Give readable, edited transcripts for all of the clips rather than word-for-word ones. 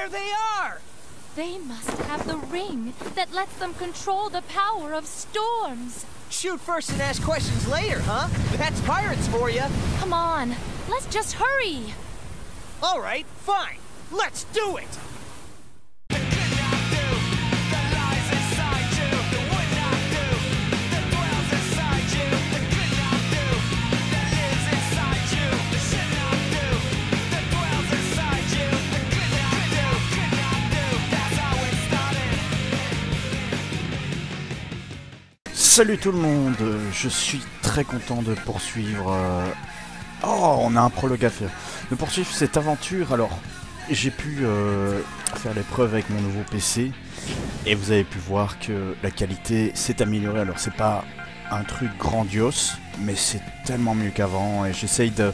There they are! They must have the ring that lets them control the power of storms. Shoot first and ask questions later, huh? That's pirates for you. Come on, let's just hurry. All right, fine. Let's do it! Salut tout le monde, je suis très content de poursuivre... Oh, on a un prologue à faire. De poursuivre cette aventure. Alors, j'ai pu faire l'épreuve avec mon nouveau PC. Et vous avez pu voir que la qualité s'est améliorée. Alors, c'est pas un truc grandiose, mais c'est tellement mieux qu'avant. Et j'ai essayé de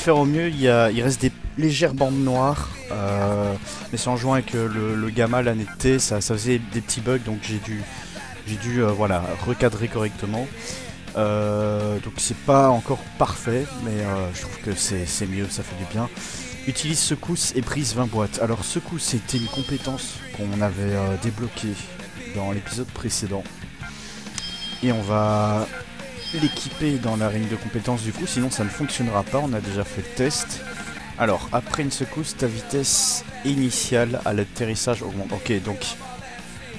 faire au mieux. Il reste des légères bandes noires. Mais c'est en jouant avec le gamma, la netteté, ça faisait des petits bugs. Donc j'ai dû voilà, recadrer correctement. Donc c'est pas encore parfait, mais je trouve que c'est mieux, ça fait du bien. Utilise secousse et brise 20 boîtes. Alors secousse, c'était une compétence qu'on avait débloquée dans l'épisode précédent. Et on va l'équiper dans la ring de compétences du coup, sinon ça ne fonctionnera pas, on a déjà fait le test. Alors, après une secousse, ta vitesse initiale à l'atterrissage augmente. Ok, donc...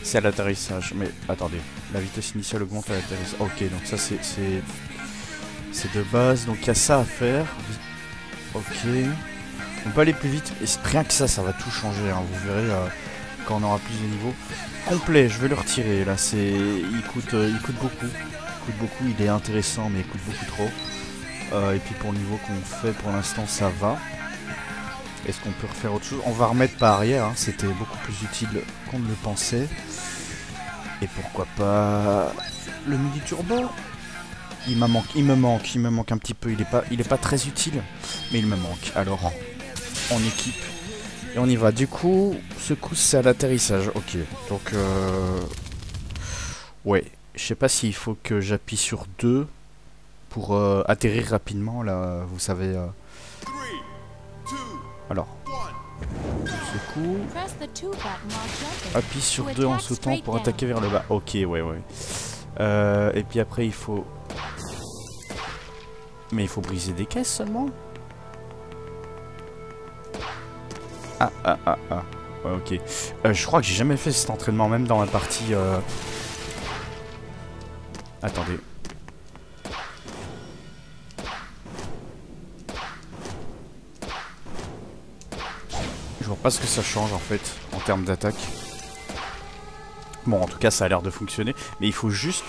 c'est à l'atterrissage, mais attendez, la vitesse initiale augmente à l'atterrissage. Ok, donc ça c'est de base, donc il y a ça à faire. Ok, on peut aller plus vite, et rien que ça va tout changer, hein. Vous verrez quand on aura plus de niveaux. Complet, je vais le retirer, là il coûte beaucoup, il est intéressant mais il coûte beaucoup trop. Et puis pour le niveau qu'on fait pour l'instant ça va. Est-ce qu'on peut refaire autre chose? On va remettre par arrière, hein. C'était beaucoup plus utile qu'on ne le pensait. Et pourquoi pas le midi turbo? Il me manque un petit peu. Il est pas très utile, mais il me manque. Alors, on équipe et on y va. Du coup, secousse c'est à l'atterrissage. Ok, donc ouais, je sais pas s'il faut que j'appuie sur 2 pour atterrir rapidement. Là, vous savez. Alors, secoue. Appuie sur 2 en sautant pour attaquer vers le bas. Ok, ouais. Et puis après, il faut... Mais il faut briser des caisses seulement. Ah. Ouais, ok. Je crois que j'ai jamais fait cet entraînement, même dans la partie... Attendez. Je vois pas ce que ça change en fait en termes d'attaque. Bon, en tout cas ça a l'air de fonctionner, mais il faut juste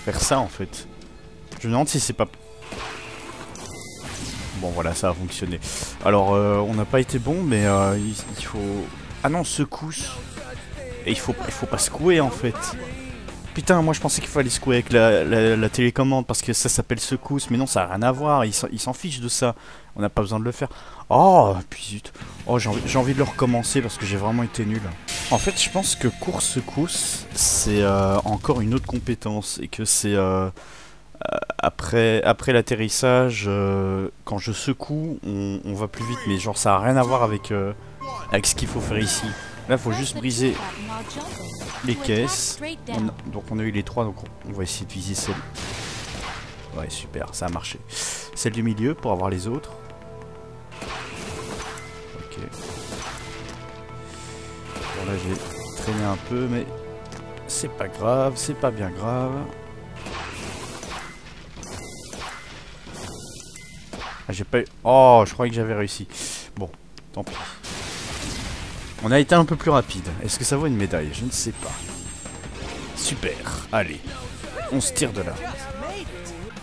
faire ça en fait. Je me demande si c'est pas... Bon voilà, ça a fonctionné. Alors on n'a pas été bon, mais il faut... Ah non, secousse. Et il faut pas secouer en fait. Putain, moi je pensais qu'il fallait secouer avec la télécommande parce que ça s'appelle secousse, mais non, ça n'a rien à voir, ils s'en fichent de ça. On n'a pas besoin de le faire. Oh, puis zut. Oh, j'ai envie de le recommencer parce que j'ai vraiment été nul. En fait, je pense que course secousse, c'est encore une autre compétence et que c'est après l'atterrissage, quand je secoue, on va plus vite, mais genre ça n'a rien à voir avec ce qu'il faut faire ici. Là, il faut juste briser les caisses. Donc on a eu les 3, donc on va essayer de viser celle. Ouais, super, ça a marché. Celle du milieu pour avoir les autres. Ok. Bon là j'ai traîné un peu, mais c'est pas grave, c'est pas bien grave. Ah, j'ai pas eu... Oh, je croyais que j'avais réussi. Bon, tant pis. On a été un peu plus rapide. Est-ce que ça vaut une médaille? Je ne sais pas. Super. Allez. On se tire de là.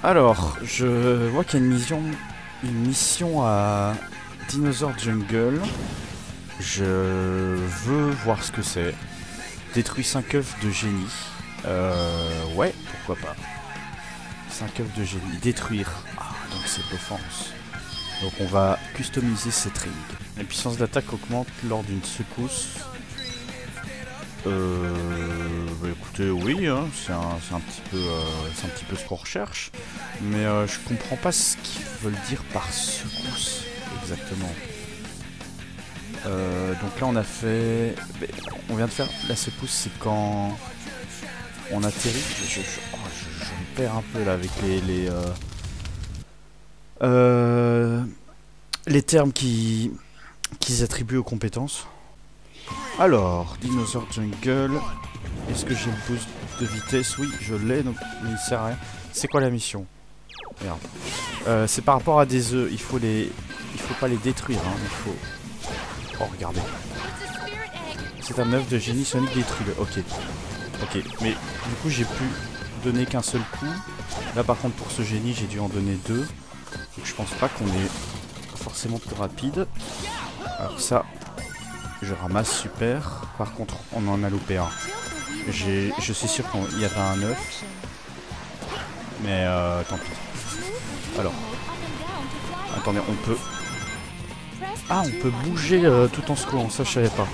Alors, je vois qu'il y a une mission à Dinosaur Jungle. Je veux voir ce que c'est. Détruit 5 œufs de génie. Ouais, pourquoi pas. 5 œufs de génie. Détruire. Ah, donc c'est l'offense. Donc on va customiser cette ring. La puissance d'attaque augmente lors d'une secousse. Bah écoutez, oui, hein, c'est un petit peu ce qu'on recherche. Mais je comprends pas ce qu'ils veulent dire par secousse exactement. Donc là on a fait... On vient de faire... La secousse c'est quand... On atterrit... Je me perds un peu là avec les termes qu'ils attribuent aux compétences. Alors, Dinosaur Jungle... Est-ce que j'ai le boost de vitesse? Oui, je l'ai, donc il ne sert à rien. C'est quoi la mission? Merde. C'est par rapport à des œufs, il faut pas les détruire, hein. Il faut... Oh, regardez. C'est un œuf de génie Sonic détruit. Ok. Ok, mais du coup j'ai pu donner qu'un seul coup. Là par contre pour ce génie j'ai dû en donner 2. Donc je pense pas qu'on est forcément plus rapide. Alors ça, je ramasse, super. Par contre on en a loupé un. Je suis sûr qu'il y avait un œuf. Mais tant pis. Alors. Attendez, on peut... Ah, on peut bouger tout en secouant, ça je savais pas.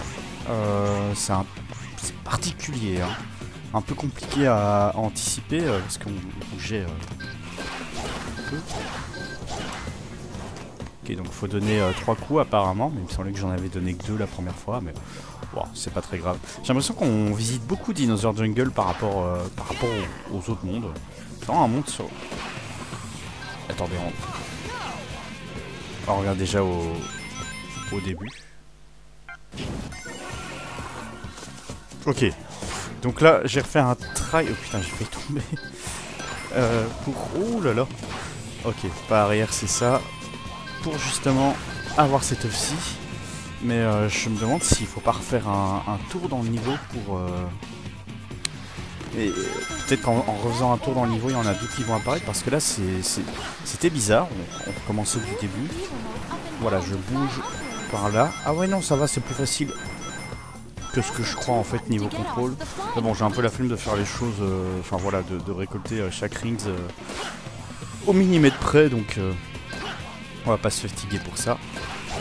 C'est particulier, hein. Un peu compliqué à anticiper parce qu'on bougeait un peu. Ok, donc faut donner 3 coups apparemment, mais il me semblait que j'en avais donné que 2 la première fois, mais bon, c'est pas très grave. J'ai l'impression qu'on visite beaucoup Dinosaur Jungle par rapport aux autres mondes. C'est vraiment un monde sur... Attendez, on regarde déjà au début. Ok, donc là j'ai refait un try. Oh putain, j'ai failli tomber. Oh là là. Ok, pas arrière, c'est ça. Pour justement avoir cette œuf-ci. Mais je me demande s'il faut pas refaire un tour dans le niveau pour. Et peut-être qu'en refaisant un tour dans le niveau, il y en a d'autres qui vont apparaître. Parce que là c'était bizarre. On recommençait du début. Voilà, je bouge par là. Ah ouais, non, ça va, c'est plus facile que ce que je crois en fait niveau contrôle. Mais bon, j'ai un peu la flemme de faire les choses, enfin voilà, de récolter chaque rings au millimètre près, donc on va pas se fatiguer pour ça.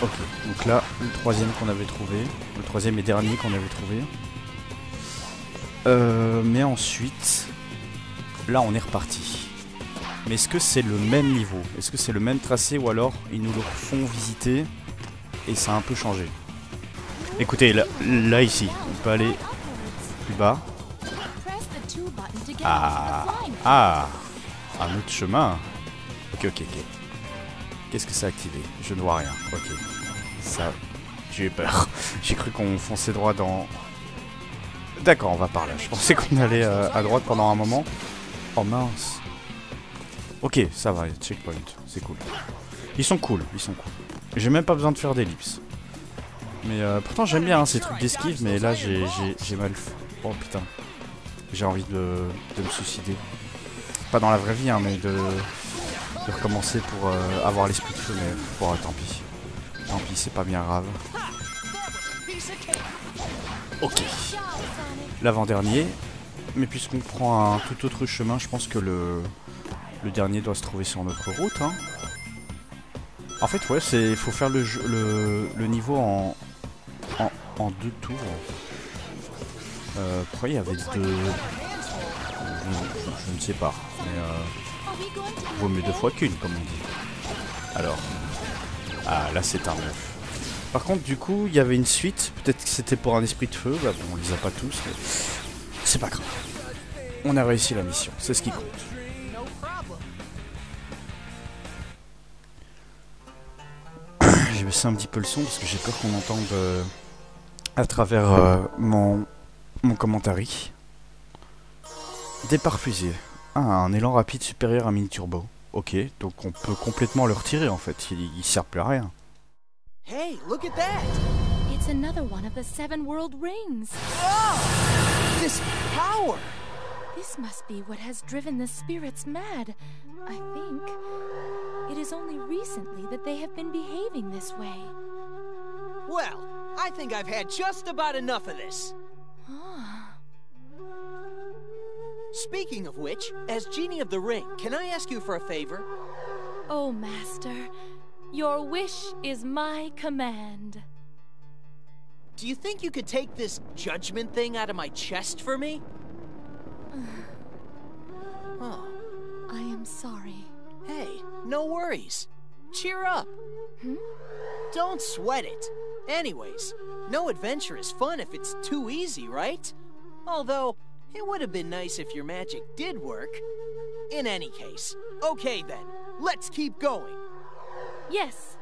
Ok, donc là, le troisième qu'on avait trouvé, le troisième et dernier qu'on avait trouvé. Mais ensuite, là on est reparti. Mais est-ce que c'est le même niveau? Est-ce que c'est le même tracé ou alors ils nous le font visiter et ça a un peu changé? Écoutez, là ici, on peut aller plus bas. Ah, un autre chemin. Ok. Qu'est-ce que ça a activé? Je ne vois rien. Ok, ça, j'ai eu peur. J'ai cru qu'on fonçait droit dans... D'accord, on va par là. Je pensais qu'on allait à droite pendant un moment. Oh mince. Ok, ça va, checkpoint, c'est cool. Ils sont cool. J'ai même pas besoin de faire d'ellipse. Mais pourtant j'aime bien hein, ces trucs d'esquive, mais là j'ai mal... Oh putain. J'ai envie de me suicider. Pas dans la vraie vie, hein, mais de recommencer pour avoir l'esprit de feu, mais bon, tant pis. Tant pis, c'est pas bien grave. Ok. L'avant-dernier. Mais puisqu'on prend un tout autre chemin, je pense que le dernier doit se trouver sur notre route. Hein. En fait, ouais, il faut faire le niveau en 2 tours. Pourquoi il y avait 2... Je ne sais pas. Mais vaut mieux 2 fois qu'une, comme on dit. Alors. Ah, là c'est un œuf. Par contre, du coup, il y avait une suite. Peut-être que c'était pour un esprit de feu. Bah, bon, on les a pas tous. Mais c'est pas grave. On a réussi la mission. C'est ce qui compte. J'ai baissé un petit peu le son parce que j'ai peur qu'on entende à travers mon commentary. Départ fusée. Ah, un élan rapide supérieur à mini turbo. Ok, donc on peut complètement le retirer en fait. Il sert plus à rien. Hey, look at that! It's another one of the 7 world rings. Oh! This power! This must be what has driven the spirits mad, I think. It is only recently that they have been behaving this way. Well, I think I've had just about enough of this. Speaking of which, as Genie of the Ring, can I ask you for a favor? Oh, Master, your wish is my command. Do you think you could take this judgment thing out of my chest for me? Oh. I am sorry. Hey, no worries. Cheer up. Hmm? Don't sweat it. Anyways, No adventure is fun if it's too easy, right? Although, it would have been nice if your magic did work. In any case, okay then, let's keep going. Yes.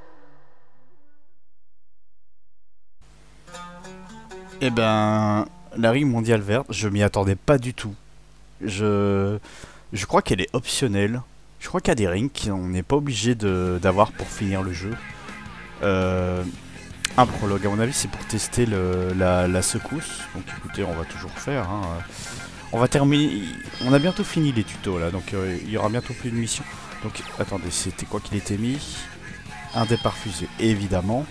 Eh ben, la Ligue mondiale verte, je m'y attendais pas du tout. Je crois qu'elle est optionnelle. Je crois qu'il y a des rings qu'on n'est pas obligé d'avoir pour finir le jeu. Un prologue, à mon avis, c'est pour tester la secousse. Donc écoutez, on va toujours faire. Hein. On va terminer. On a bientôt fini les tutos là, donc il y aura bientôt plus de missions. Donc attendez, c'était quoi qu'il était mis? Un départ fusée, évidemment.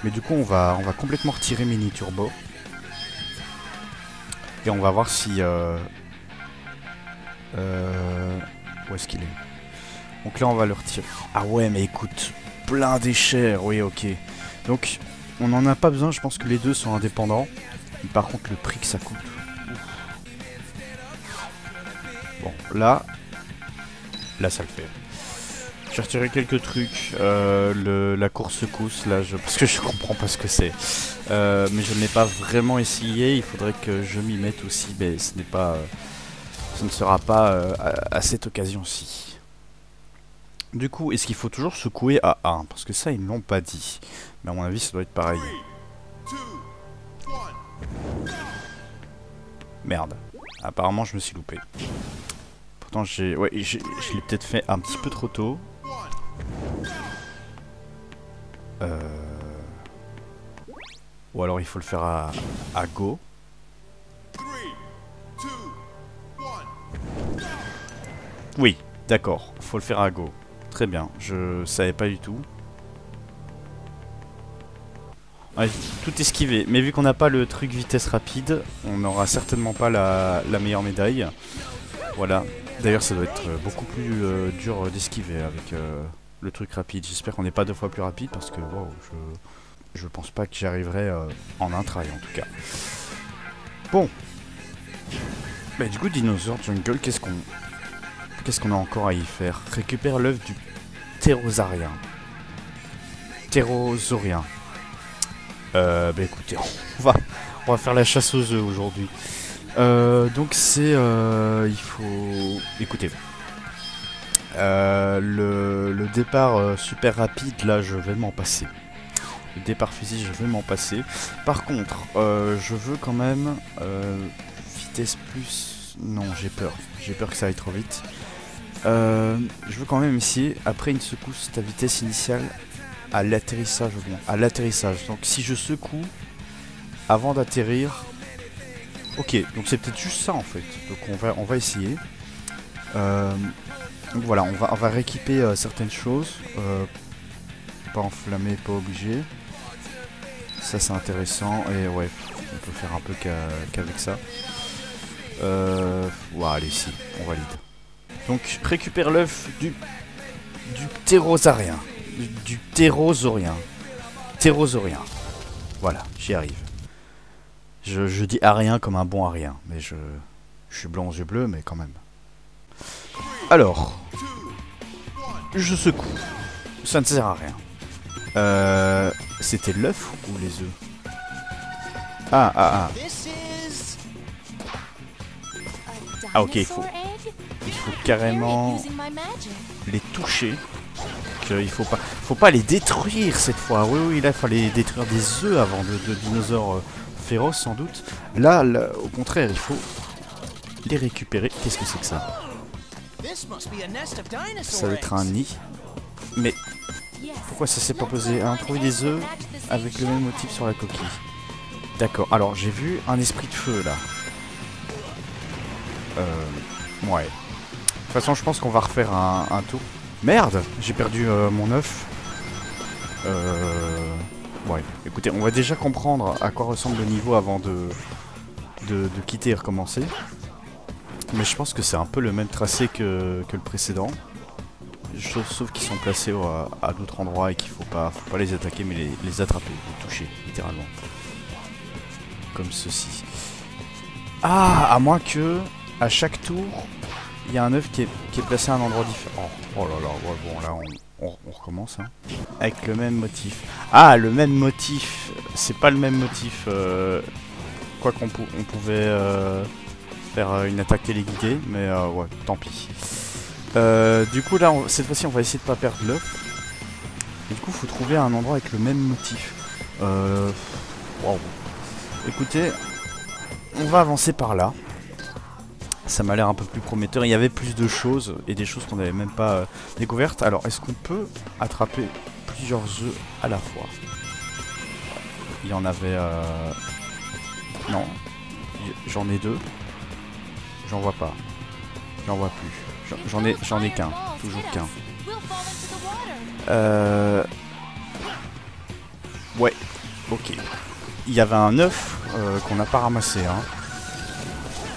Mais du coup, on va complètement retirer Mini Turbo. Et on va voir si... où est-ce qu'il est? Donc là, on va le retirer. Ah ouais, mais écoute, plein déchets. Oui, ok. Donc, on n'en a pas besoin. Je pense que les deux sont indépendants. Mais par contre, le prix que ça coûte. Ouf. Bon, là, ça le fait. J'ai retiré quelques trucs. La course secousse, là, parce que je comprends pas ce que c'est. Mais je n'ai pas vraiment essayé. Il faudrait que je m'y mette aussi. Mais ce n'est pas... ce ne sera pas à cette occasion-ci. Du coup, est-ce qu'il faut toujours secouer à 1? Parce que ça, ils ne l'ont pas dit. Mais à mon avis, ça doit être pareil. Merde. Apparemment, je me suis loupé. Pourtant, je l'ai peut-être fait un petit peu trop tôt. Ou alors, il faut le faire à go. Oui, d'accord. Faut le faire à go. Très bien. Je savais pas du tout. Ouais, tout esquivé. Mais vu qu'on n'a pas le truc vitesse rapide, on n'aura certainement pas la meilleure médaille. Voilà. D'ailleurs, ça doit être beaucoup plus dur d'esquiver avec le truc rapide. J'espère qu'on n'est pas 2 fois plus rapide parce que wow, je pense pas que j'y arriverai en un try en tout cas. Bon. Bah, du coup, Dinosaur Jungle, qu'est-ce qu'on a encore à y faire? Récupère l'œuf du ptérosaurien. Ptérosaurien. Bah écoutez, on va faire la chasse aux œufs aujourd'hui. Donc c'est... il faut... Écoutez. Le départ super rapide, là, je vais m'en passer. Le départ fusil, je vais m'en passer. Par contre, je veux quand même... vitesse plus... Non, j'ai peur. J'ai peur que ça aille trop vite. Je veux quand même essayer, après une secousse, ta vitesse initiale à l'atterrissage. Bon, à l'atterrissage. Donc si je secoue avant d'atterrir... Ok, donc c'est peut-être juste ça en fait. Donc on va essayer. Donc voilà, on va rééquiper certaines choses. Pas enflammé, pas obligé. Ça c'est intéressant. Et ouais, on peut faire un peu qu'avec ça. Ouais, allez, si, on valide. Donc, récupère l'œuf du ptérosaurien. Du ptérosaurien. Ptérosaurien. Voilà, j'y arrive. Je dis arien comme un bon arien. Mais je suis blanc aux yeux bleus, mais quand même. Alors. Je secoue. Ça ne sert à rien. C'était l'œuf ou les œufs? Ah. Ah ok, il faut carrément les toucher. Il faut pas les détruire cette fois. Oui, là il fallait détruire des œufs avant de dinosaures féroces sans doute. Là, au contraire, il faut les récupérer. Qu'est-ce que c'est que ça? Ça doit être un nid. Mais pourquoi ça s'est pas posé? On a trouvé des œufs avec le même motif sur la coquille. D'accord, alors j'ai vu un esprit de feu là. Ouais. De toute façon, je pense qu'on va refaire un tour. Merde, j'ai perdu mon œuf. Ouais, écoutez, on va déjà comprendre à quoi ressemble le niveau avant de quitter et recommencer. Mais je pense que c'est un peu le même tracé que le précédent. Sauf qu'ils sont placés à d'autres endroits et qu'il faut pas les attaquer, mais les attraper, les toucher, littéralement. Comme ceci. Ah, à moins que... à chaque tour, il y a un œuf qui est placé à un endroit différent. Oh là là, ouais, bon là on recommence. Hein. Avec le même motif. Ah, le même motif c'est pas le même motif. Quoi qu'on on pouvait faire une attaque téléguidée, mais ouais, tant pis. Du coup là, cette fois-ci on va essayer de pas perdre l'œuf. Et du coup faut trouver un endroit avec le même motif. Wow. Écoutez, on va avancer par là. Ça m'a l'air un peu plus prometteur. Il y avait plus de choses et des choses qu'on n'avait même pas découvertes. Alors est-ce qu'on peut attraper plusieurs œufs à la fois? Il y en avait... Non. J'en ai 2. J'en vois pas. J'en vois plus. J'en ai qu'un. Toujours qu'un. Ouais. Ok. Il y avait un œuf qu'on n'a pas ramassé. Hein.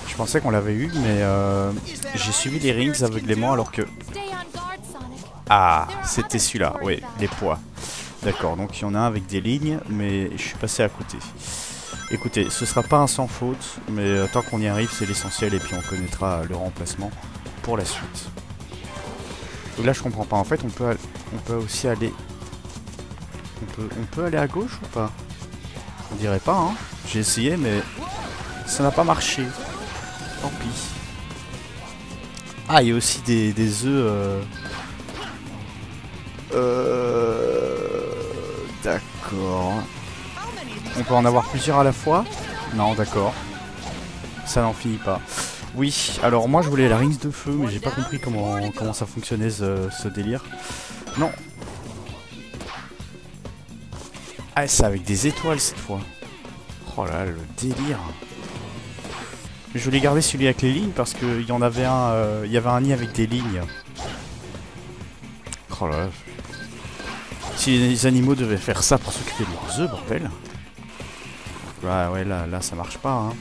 Je pensais qu'on l'avait eu, mais j'ai suivi les rings aveuglément alors que... Ah, c'était celui-là. Oui, les poids. D'accord, donc il y en a un avec des lignes, mais je suis passé à côté. Écoutez, ce sera pas un sans faute, mais tant qu'on y arrive, c'est l'essentiel, et puis on connaîtra le remplacement pour la suite. Donc là, je comprends pas. En fait, on peut aussi aller... On peut aller à gauche ou pas? On dirait pas, hein. J'ai essayé, mais ça n'a pas marché. Tant pis. Ah, il y a aussi des œufs... D'accord. On peut en avoir plusieurs à la fois? Non, d'accord. Ça n'en finit pas. Oui, alors moi je voulais la rings de feu, mais j'ai pas compris comment ça fonctionnait ce délire. Non. Ah, c'est avec des étoiles cette fois. Oh là là, le délire. Je voulais garder celui avec les lignes parce qu'il y en avait un, il y avait un nid avec des lignes. Oh là là. Si les animaux devaient faire ça pour s'occuper de leurs œufs, bordel. Bah ouais, là ça marche pas, hein.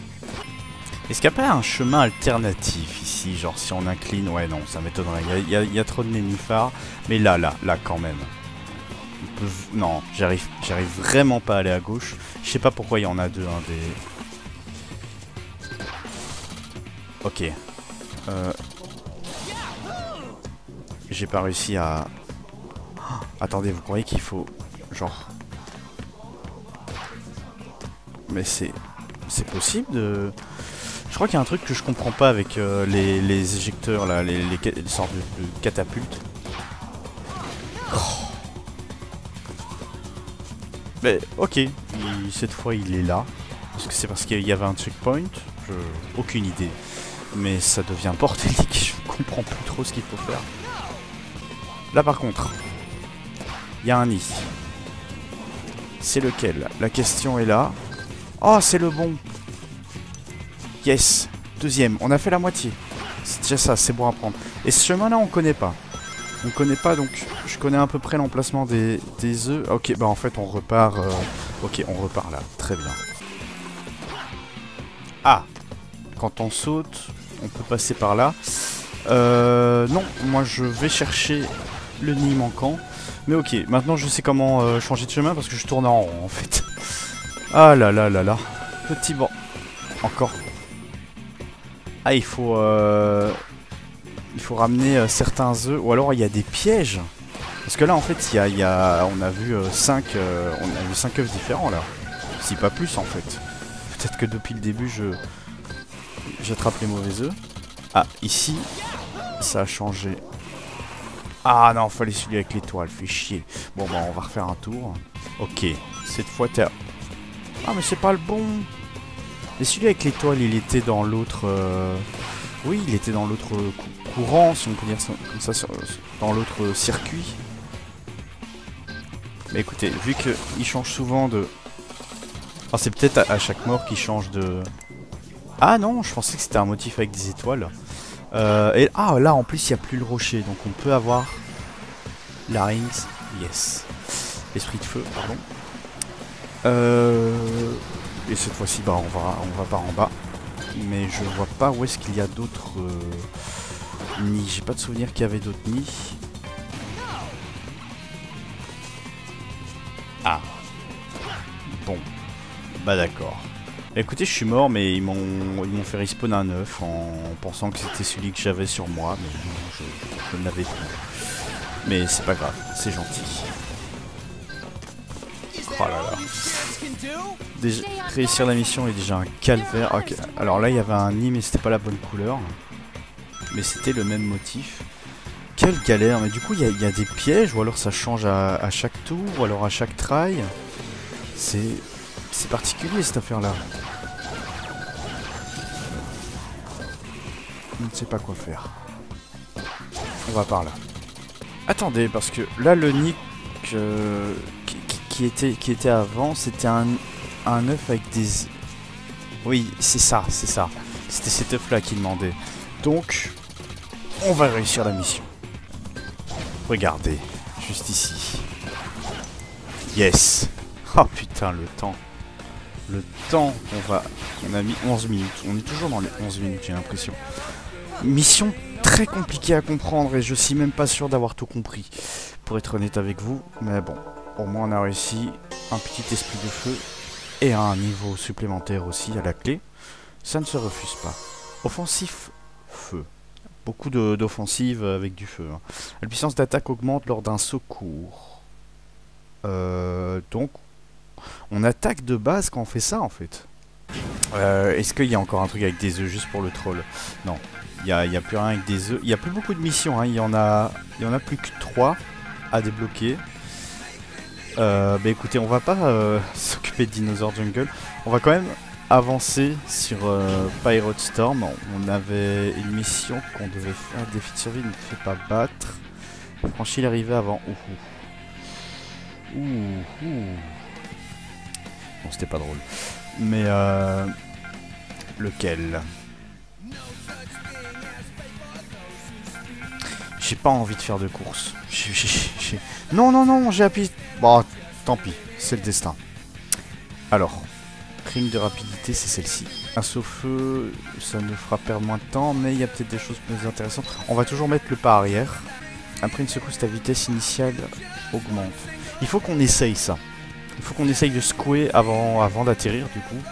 Est-ce qu'il n'y a pas un chemin alternatif ici? Genre si on incline... Ouais, non, ça m'étonnerait. Il y a trop de nénuphars. Mais là, quand même. Non, j'arrive vraiment pas à aller à gauche. Je sais pas pourquoi il y en a deux, hein, des... Ok. J'ai pas réussi à... Attendez, vous croyez qu'il faut... Genre... Mais c'est possible de... Je crois qu'il y a un truc que je comprends pas avec les éjecteurs, là, les sortes de catapultes. Oh. Mais ok, cette fois il est là. Est-ce que c'est parce qu'il y avait un checkpoint? Aucune idée. Mais ça devient bordélique, je comprends plus trop ce qu'il faut faire. Là par contre, il y a un nid. C'est lequel? La question est là. Oh, c'est le bon. Yes. Deuxième. On a fait la moitié. C'est déjà ça, c'est bon à prendre. Et ce chemin-là, on connaît pas. On connaît pas, donc je connais à peu près l'emplacement des œufs. Ok, bah en fait, on repart... Ok, on repart là. Très bien. Ah. Quand on saute, on peut passer par là. Non, moi, je vais chercher le nid manquant. Mais ok, maintenant, je sais comment changer de chemin parce que je tourne en rond, en fait. Ah là là là là. Petit banc. Encore. Ah, il faut ramener certains œufs. Ou alors il y a des pièges. Parce que là en fait on a vu 5 œufs différents là. Si pas plus en fait. Peut-être que depuis le début j'attrape les mauvais œufs. Ah, ici ça a changé. Ah non, fallait celui avec l'étoile, fait chier. Bon bah on va refaire un tour. Ok, cette fois t'es... Ah mais c'est pas le bon. Mais celui avec l'étoile, il était dans l'autre... Oui, il était dans l'autre courant, si on peut dire ça, comme ça, dans l'autre circuit. Mais écoutez, vu qu'il change souvent de... Ah, c'est peut-être à chaque mort qu'il change de... Ah non, je pensais que c'était un motif avec des étoiles. Et ah, là, en plus, il n'y a plus le rocher, donc on peut avoir... La rings, yes. L'esprit de feu, pardon. Et cette fois-ci, bah, on va par en bas. Mais je vois pas où est-ce qu'il y a d'autres nids. J'ai pas de souvenir qu'il y avait d'autres nids. Ah. Bon. Bah d'accord. Écoutez, je suis mort, mais ils m'ont fait respawn un œuf en pensant que c'était celui que j'avais sur moi. Mais non, je ne l'avais plus. Mais c'est pas grave, c'est gentil. Oh là là. Déjà, réussir la mission est déjà un calvaire. Ok. Alors là, il y avait un nid, mais c'était pas la bonne couleur. Mais c'était le même motif. Quelle galère. Mais du coup, il y a des pièges, ou alors ça change à chaque tour, ou alors à chaque try. C'est particulier cette affaire-là. Je ne sais pas quoi faire. On va par là. Attendez, parce que là, le nid qui était avant, c'était un œuf avec des... Oui, c'est ça, c'est ça. C'était cet œuf-là qui demandait. Donc, on va réussir la mission. Regardez, juste ici. Yes. Oh putain, le temps. Le temps, on a mis 11 minutes. On est toujours dans les 11 minutes, j'ai l'impression. Mission très compliquée à comprendre et je suis même pas sûr d'avoir tout compris. Pour être honnête avec vous, mais bon. Au moins on a réussi un petit esprit de feu et un niveau supplémentaire aussi à la clé. Ça ne se refuse pas. Offensif feu. Beaucoup d'offensives avec du feu. Hein. La puissance d'attaque augmente lors d'un secours. Donc, on attaque de base quand on fait ça en fait. Est-ce qu'il y a encore un truc avec des œufs juste pour le troll? Non, il n'y a plus rien avec des œufs. Il n'y a plus beaucoup de missions. Hein. Il y en a plus que 3 à débloquer. Bah écoutez, on va pas s'occuper de Dinosaur Jungle. On va quand même avancer sur Pirate Storm. On avait une mission qu'on devait faire. Défi de survie ne te fait pas battre. Franchis l'arrivée avant. Bon, c'était pas drôle. Mais lequel? J'ai pas envie de faire de course. Non, j'ai appuyé. Bon, tant pis, c'est le destin. Alors, prime de rapidité, c'est celle-ci. Un saut-feu, ça nous fera perdre moins de temps, mais il y a peut-être des choses plus intéressantes. On va toujours mettre le pas arrière. Après une secousse, ta vitesse initiale augmente. Il faut qu'on essaye ça. Il faut qu'on essaye de secouer avant d'atterrir, du coup.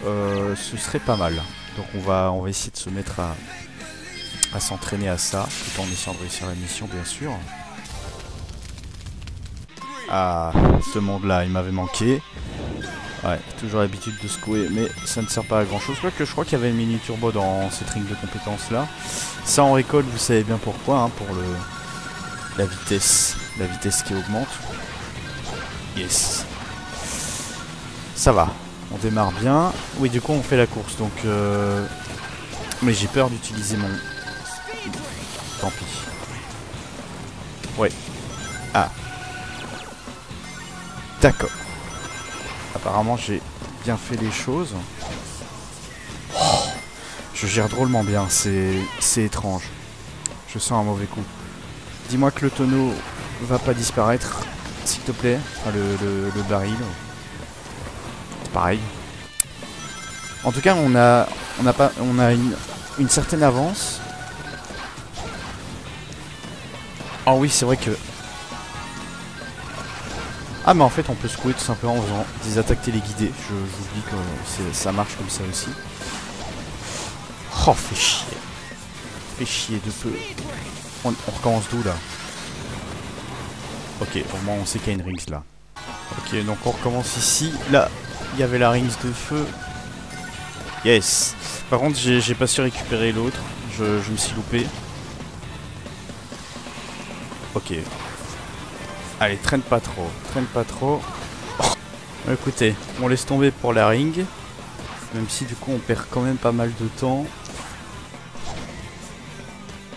Ce serait pas mal. Donc on va essayer de se mettre à s'entraîner à ça, tout en essayant de réussir la mission, bien sûr. Ah, ce monde-là, il m'avait manqué. Ouais, toujours l'habitude de secouer, mais ça ne sert pas à grand-chose. Quoique je crois qu'il y avait une mini-turbo dans cette ring de compétences-là. Ça, en récolte, vous savez bien pourquoi, hein, pour la vitesse qui augmente. Yes. Ça va, on démarre bien. Oui, du coup, on fait la course, donc... Mais j'ai peur d'utiliser mon... Tant pis. Ouais. Ah. D'accord. Apparemment, j'ai bien fait les choses. Oh, je gère drôlement bien, c'est étrange. Je sens un mauvais coup. Dis-moi que le tonneau va pas disparaître, s'il te plaît. Enfin, le baril. C'est pareil. En tout cas, on a une certaine avance. Ah oui, c'est vrai que... Ah mais en fait on peut secouer tout simplement en faisant des attaques téléguidées. J'oublie que ça marche comme ça aussi. Oh, fait chier. Fait chier de peu. On recommence d'où là? Ok, au moins on sait qu'il y a une rings là. Ok, donc on recommence ici. Là, il y avait la rings de feu. Yes. Par contre, j'ai pas su récupérer l'autre. Je me suis loupé. Ok. Allez, traîne pas trop. Traîne pas trop. Oh. Écoutez, on laisse tomber pour la ring. Même si du coup on perd quand même pas mal de temps.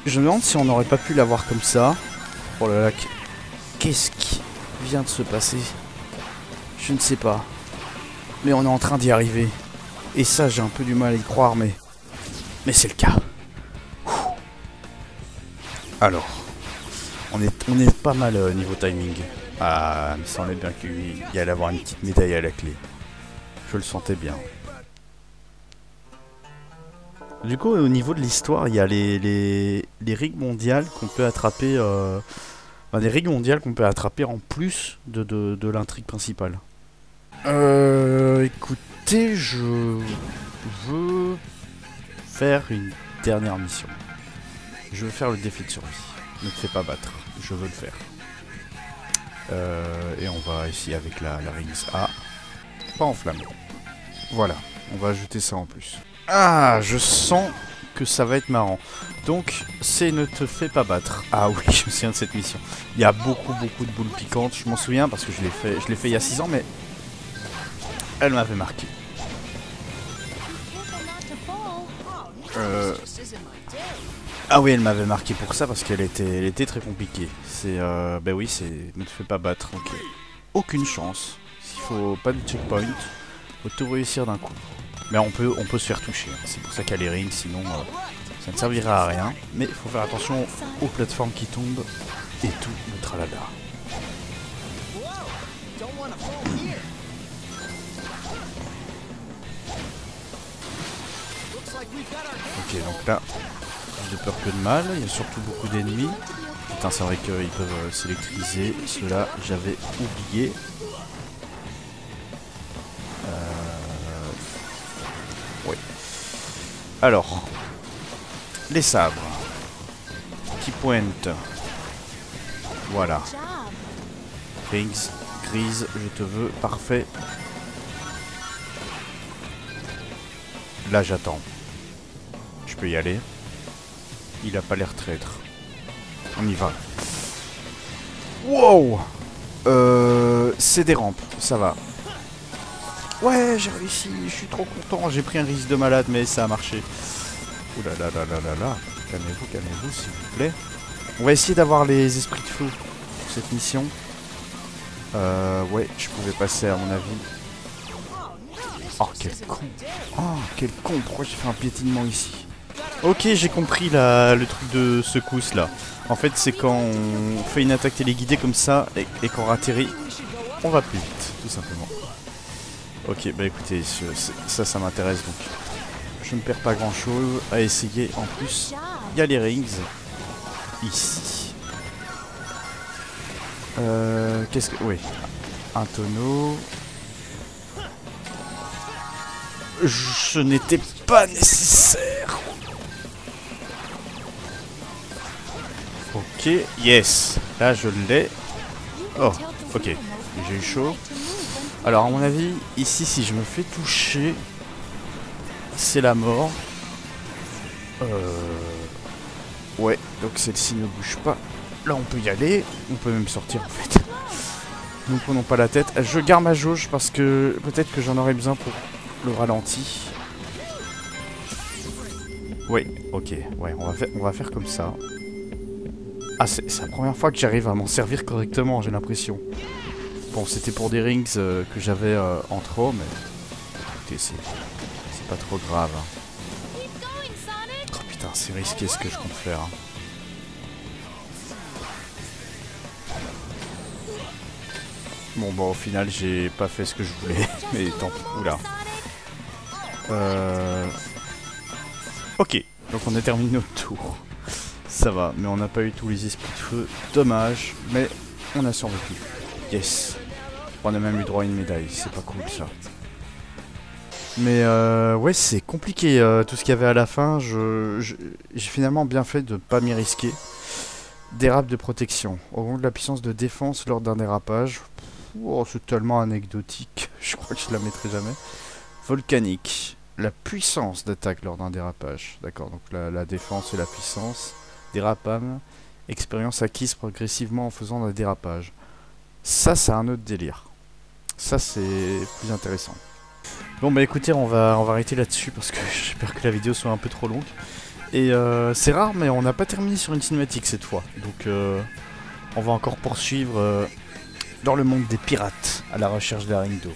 Je me demande si on n'aurait pas pu l'avoir comme ça. Oh là là, qu'est-ce qui vient de se passer? Je ne sais pas. Mais on est en train d'y arriver. Et ça, j'ai un peu du mal à y croire, mais c'est le cas. Alors, on est pas mal niveau timing. Ah, mais ça en est bien qu'il y allait avoir une petite médaille à la clé. Je le sentais bien. Du coup, au niveau de l'histoire, il y a les rings mondiales qu'on peut attraper. Des rings mondiales qu'on peut attraper en plus de l'intrigue principale. Écoutez, je veux faire une dernière mission. Je veux faire le défi de survie. Ne te fais pas battre. Je veux le faire. Et on va essayer avec la Rings A. pas en flamme. Voilà, on va ajouter ça en plus. Ah, je sens que ça va être marrant. Donc, c'est ne te fais pas battre. Ah oui, je me souviens de cette mission. Il y a beaucoup de boules piquantes. Je m'en souviens parce que je l'ai fait il y a 6 ans, mais elle m'avait marqué. Ah oui, elle m'avait marqué pour ça parce qu'elle était très compliquée. C'est ben oui, c'est ne te fais pas battre. Donc aucune chance. S'il faut pas de checkpoint, faut tout réussir d'un coup. Mais on peut se faire toucher. C'est pour ça qu'il y a les rings, sinon ça ne servira à rien. Mais il faut faire attention aux plateformes qui tombent et tout le tralala. Ok, donc là, plus de peur que de mal. Il y a surtout beaucoup d'ennemis. Putain, c'est vrai qu'ils peuvent s'électriser. Ceux-là, j'avais oublié. Oui. Alors, les sabres. Qui pointent. Voilà. Rings, grise, je te veux. Parfait. Là, j'attends. Je peux y aller. Il a pas l'air traître. On y va. Wow. C'est des rampes, ça va. Ouais, j'ai réussi, je suis trop content. J'ai pris un risque de malade, mais ça a marché. Ouh là là là là là là. Calmez-vous, s'il vous plaît. On va essayer d'avoir les esprits de feu pour cette mission. Ouais, je pouvais passer à mon avis. Oh, quel con. Oh, quel con. Pourquoi j'ai fait un piétinement ici? Ok, j'ai compris le truc de secousse là. En fait, c'est quand on fait une attaque téléguidée comme ça et qu'on atterrit, on va plus vite, tout simplement. Ok, bah écoutez, ça m'intéresse donc. Je ne perds pas grand chose à essayer. En plus, il y a les rings ici. Qu'est-ce que... Oui, un tonneau. Ce n'était pas nécessaire. Ok, yes. Là, je l'ai. Oh, ok. J'ai eu chaud. Alors, à mon avis, ici, si je me fais toucher, c'est la mort. Ouais, donc celle-ci ne bouge pas. Là, on peut y aller. On peut même sortir, en fait. Nous ne prenons pas la tête. Je garde ma jauge parce que peut-être que j'en aurai besoin pour le ralenti. Oui, ok. Ouais, on va faire comme ça. Ah, c'est la première fois que j'arrive à m'en servir correctement, j'ai l'impression. Bon, c'était pour des rings que j'avais en trop, mais... Écoutez, c'est pas trop grave. Hein. Oh putain, c'est risqué ce que je compte faire. Hein. Bon, au final, j'ai pas fait ce que je voulais, mais tant pis. Oula. Ok, donc on a terminé notre tour. Ça va, mais on n'a pas eu tous les esprits de feu. Dommage, mais on a survécu. Yes. On a même eu droit à une médaille, c'est pas cool ça. Mais ouais, c'est compliqué tout ce qu'il y avait à la fin. J'ai finalement bien fait de pas m'y risquer. Dérape de protection. Augmente la puissance de défense lors d'un dérapage. Oh, c'est tellement anecdotique. Je crois que je la mettrai jamais. Volcanique. La puissance d'attaque lors d'un dérapage. D'accord, donc la défense et la puissance. Dérapam. Expérience acquise progressivement en faisant un dérapage. Ça, c'est un autre délire. Ça, c'est plus intéressant. Bon, bah écoutez, on va arrêter là-dessus parce que j'espère que la vidéo soit un peu trop longue. Et c'est rare, mais on n'a pas terminé sur une cinématique cette fois. Donc, on va encore poursuivre dans le monde des pirates à la recherche d'Arindo.